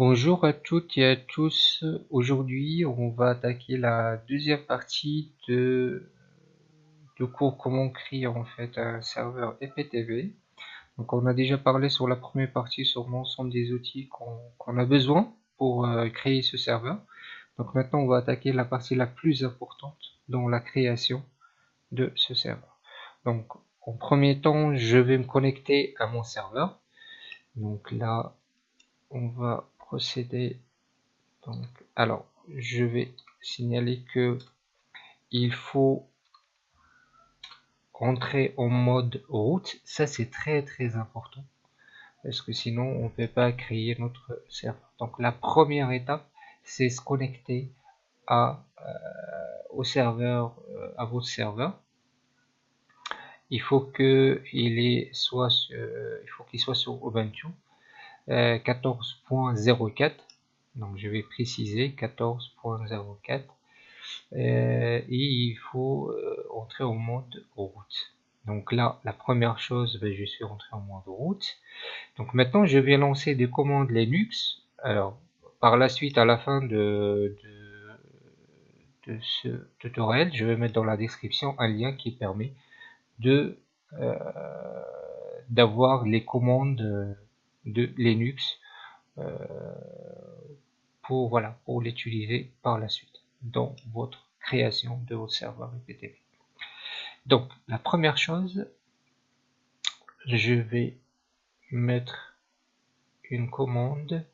Bonjour à toutes et à tous. Aujourd'hui, on va attaquer la deuxième partie de cours comment créer en fait un serveur IPTV. Donc, on a déjà parlé sur la première partie sur l'ensemble des outils qu'on a besoin pour créer ce serveur. Donc maintenant, on va attaquer la partie la plus importante dans la création de ce serveur. Donc, en premier temps, je vais me connecter à mon serveur. Donc là, on va procéder. Donc, alors, je vais signaler que il faut entrer en mode route. Ça, c'est très important parce que sinon, on ne peut pas créer notre serveur. Donc, la première étape, c'est se connecter au serveur, à votre serveur. Il faut qu'il soit sur Ubuntu 14.04. Donc, je vais préciser 14.04. Et il faut entrer en mode route. Donc là, la première chose, je suis rentré en mode route. Donc maintenant, je vais lancer des commandes Linux. Alors, par la suite, à la fin de ce tutoriel, je vais mettre dans la description un lien qui permet de d'avoir les commandes de Linux pour l'utiliser par la suite dans votre création de votre serveur IPTV. Donc la première chose, je vais mettre une commande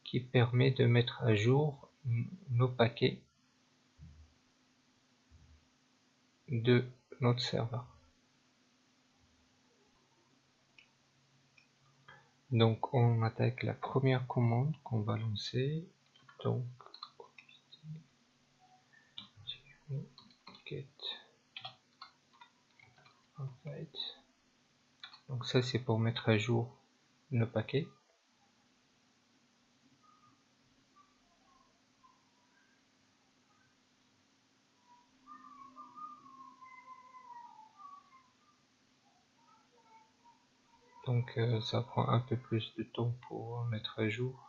qui permet de mettre à jour nos paquets de notre serveur. Donc on attaque la première commande qu'on va lancer. Donc get update. Donc ça c'est pour mettre à jour nos paquets. Donc ça prend un peu plus de temps pour mettre à jour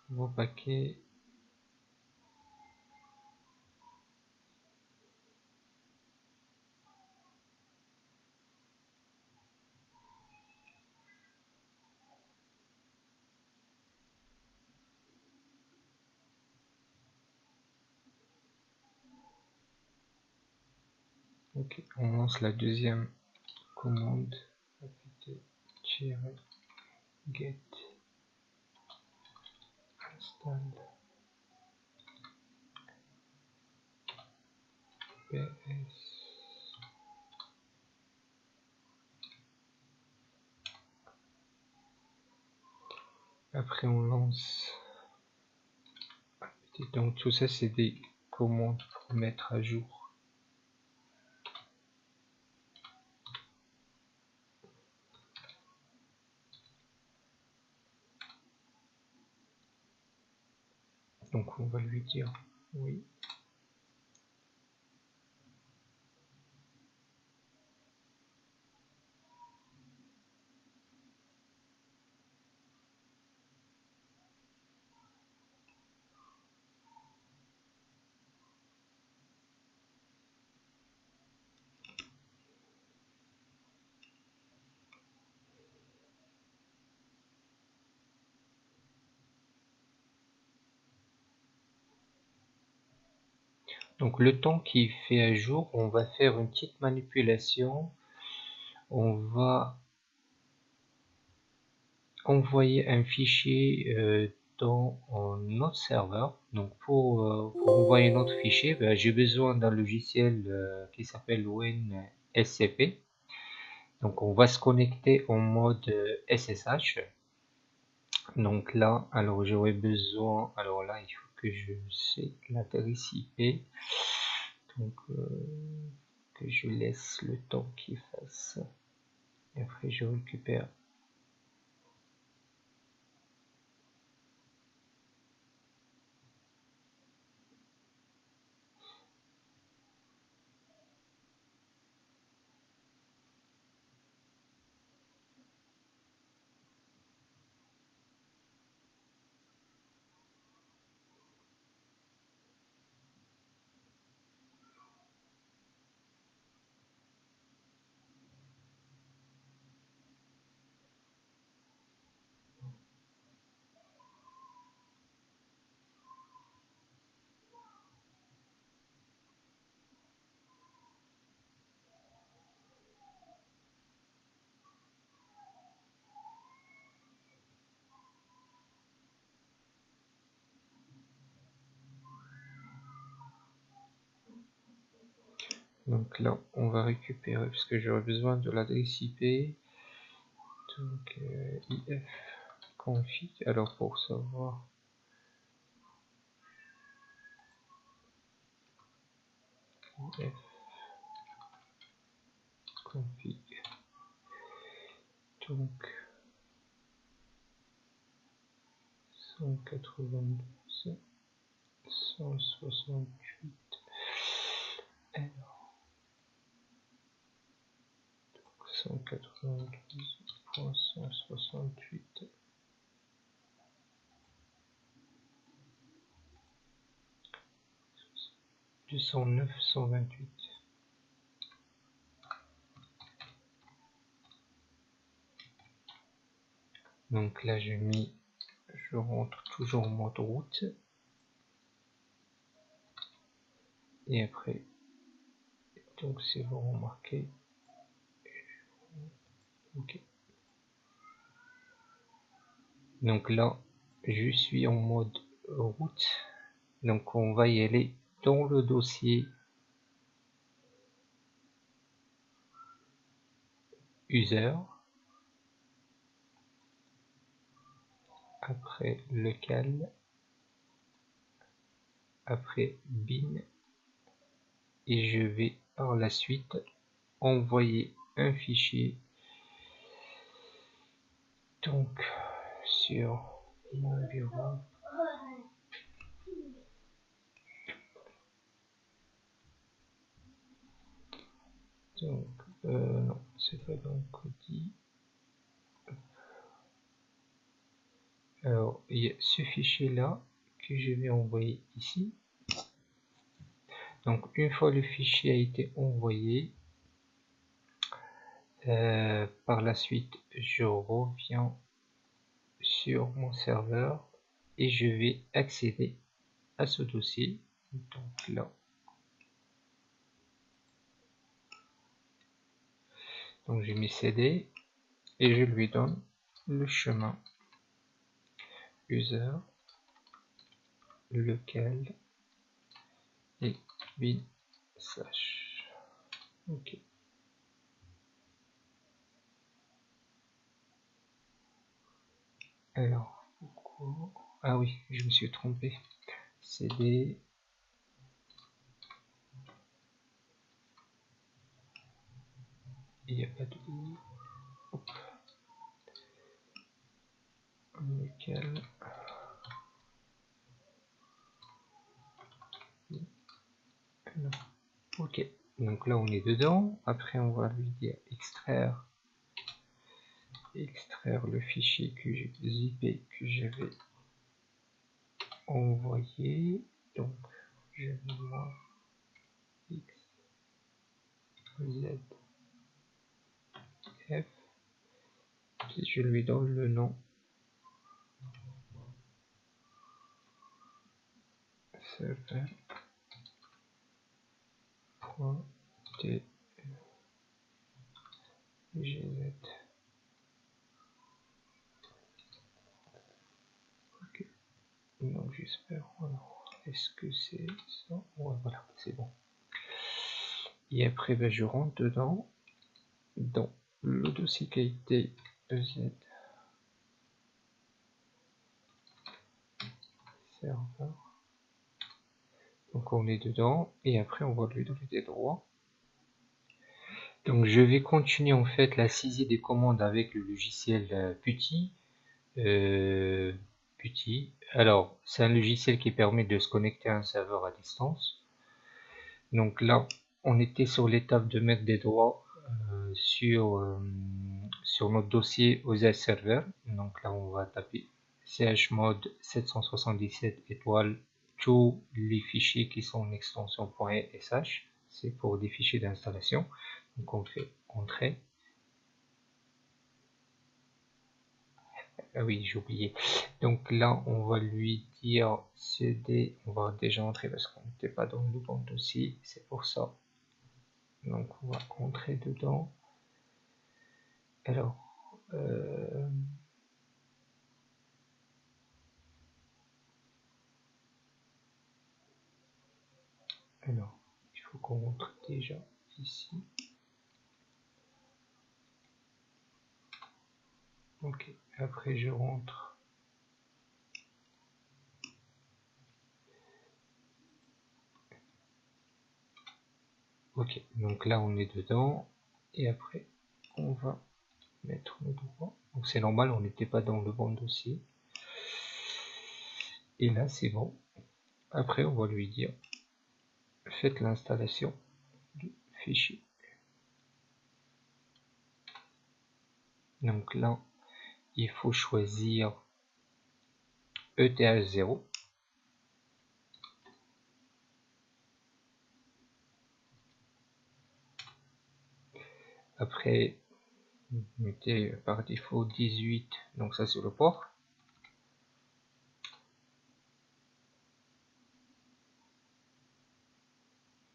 vos paquets. Ok, on lance la deuxième commande apt-get install ps. Après on lance. Donc tout ça c'est des commandes pour mettre à jour. Donc on va lui dire oui. Donc le temps qui fait à jour, on va faire une petite manipulation. On va envoyer un fichier dans notre serveur. Donc pour envoyer notre fichier, j'ai besoin d'un logiciel qui s'appelle WinSCP. Donc on va se connecter en mode SSH. Donc là, alors j'aurais besoin, alors là il faut que je sais l'adresse IP. Donc que je laisse le temps qu'il fasse. Et après je récupère. Donc là, on va récupérer, parce que j'aurai besoin de l'adresse IP. Donc if config, alors pour savoir if config, donc 192 168 alors 192.168 209 128. Donc là je rentre toujours en mode route et après donc si vous remarquez, ok, donc là je suis en mode route, donc on va y aller dans le dossier user, après lequel, après bin, et je vais par la suite envoyer un fichier donc sur mon bureau. Donc non, c'est pas donc dit. Alors il y a ce fichier là que je vais envoyer ici. Donc une fois le fichier a été envoyé, par la suite je reviens sur mon serveur et je vais accéder à ce dossier. Donc là, donc j'ai mis CD et je lui donne le chemin user lequel et bin slash. Ok. Alors, pourquoi? Ah oui, je me suis trompé. CD. Il n'y a pas de I. Hop. Lequel. Non. Ok. Donc là, on est dedans. Après, on va lui dire extraire le fichier que zip que j'avais envoyé. Donc je vais voir x z f, puis je lui donne le nom serveur.tgz. Ok. Donc j'espère, alors est-ce que c'est ça? Ouais, voilà, c'est bon. Et après ben, je rentre dedans dans le dossier qualité EZ serveur. Donc on est dedans et après on va lui donner des droits. Donc je vais continuer en fait la saisie des commandes avec le logiciel PuTTY. PuTTY. Alors c'est un logiciel qui permet de se connecter à un serveur à distance. Donc là on était sur l'étape de mettre des droits sur notre dossier OZ Server. Donc là on va taper chmod 777 étoile tous les fichiers qui sont en extension .sh, c'est pour des fichiers d'installation. Donc on fait entrée. Ah oui, j'ai oublié. Donc là on va lui dire cd, on va déjà entrer parce qu'on n'était pas dans le bon dossier, c'est pour ça. Donc on va entrer dedans. Alors il faut qu'on rentre déjà ici. Ok, après je rentre. Ok, donc là on est dedans. Et après, on va mettre le droit. Donc c'est normal, on n'était pas dans le bon dossier. Et là c'est bon. Après on va lui dire, faites l'installation du fichier. Donc là, il faut choisir ETH0. Après, mettez par défaut 18, donc ça c'est le port.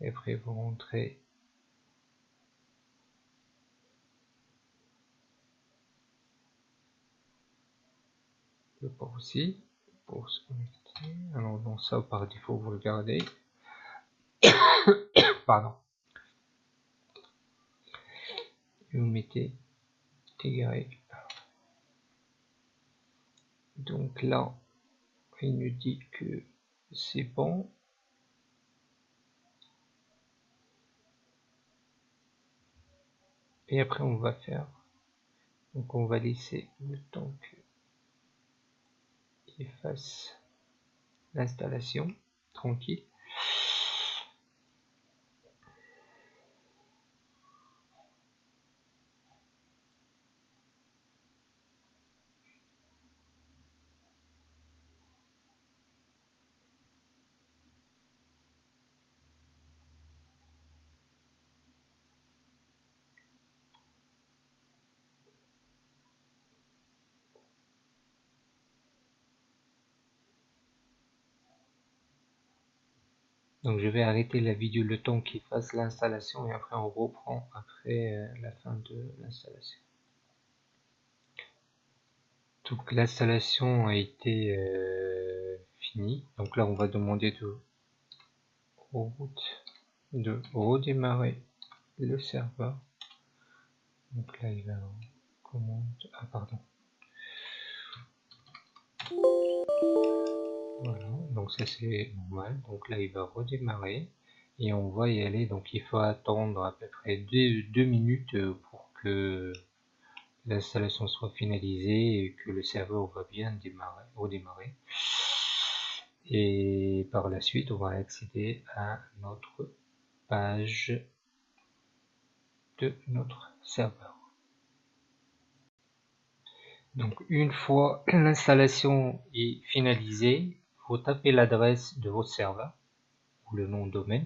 Et après vous rentrez le port aussi pour se connecter. Alors dans ça par défaut vous le gardez. Pardon. Et vous mettez TY. Donc là, il nous dit que c'est bon. Et après on va faire. Donc on va laisser le temps qu'il fasse l'installation tranquille. Donc je vais arrêter la vidéo le temps qu'il fasse l'installation et après on reprend après la fin de l'installation. Donc l'installation a été finie. Donc là on va demander de redémarrer le serveur. Donc là il va en commande. Ah pardon. Voilà, donc ça c'est normal. Donc là il va redémarrer et on va y aller. Donc il faut attendre à peu près 2 minutes pour que l'installation soit finalisée et que le serveur va bien redémarrer. Et par la suite on va accéder à notre page de notre serveur. Donc une fois l'installation est finalisée, vous tapez l'adresse de votre serveur ou le nom de domaine,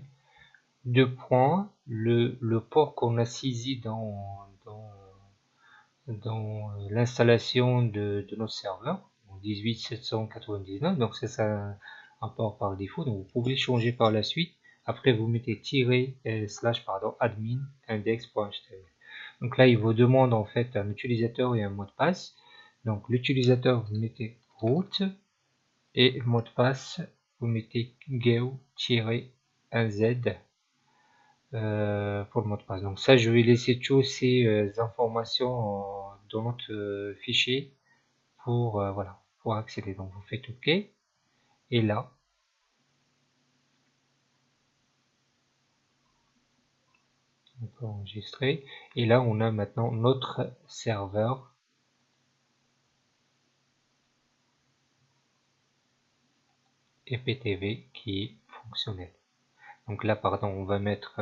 le port qu'on a saisi dans l'installation de notre serveur, 18799, donc c'est ça un port par défaut, donc vous pouvez changer par la suite. Après vous mettez admin index.html. Donc là il vous demande en fait un utilisateur et un mot de passe. Donc l'utilisateur vous mettez root et le mot de passe vous mettez geo-1z pour le mot de passe. Donc ça je vais laisser toutes ces informations dans notre fichier pour voilà, pour accéder. Donc vous faites OK et là on peut enregistrer et là on a maintenant notre serveur EPTV qui est fonctionnel. Donc là pardon on va mettre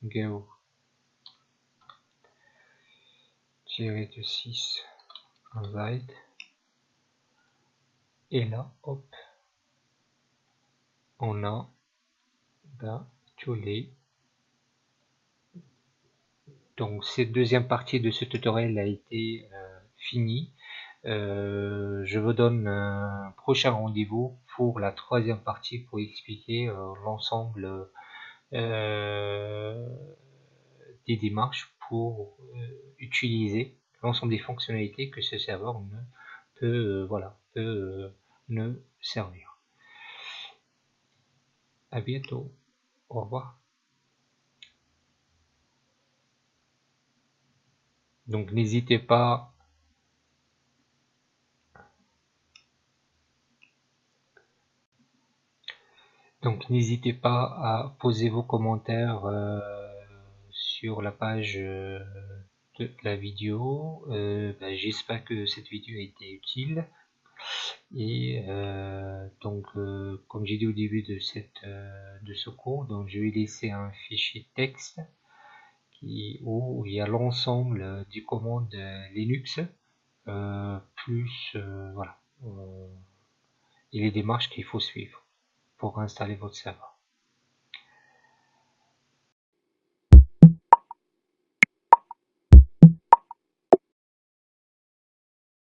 geo-6 invite et là hop on a tous les. Donc cette deuxième partie de ce tutoriel a été finie. Je vous donne un prochain rendez-vous pour la troisième partie pour expliquer l'ensemble des démarches pour utiliser l'ensemble des fonctionnalités que ce serveur peut nous servir. À bientôt. Au revoir. Donc n'hésitez pas à poser vos commentaires sur la page de la vidéo. J'espère que cette vidéo a été utile. Et comme j'ai dit au début de ce cours, donc je vais laisser un fichier texte où il y a l'ensemble des commandes Linux, plus voilà, et les démarches qu'il faut suivre pour installer votre serveur.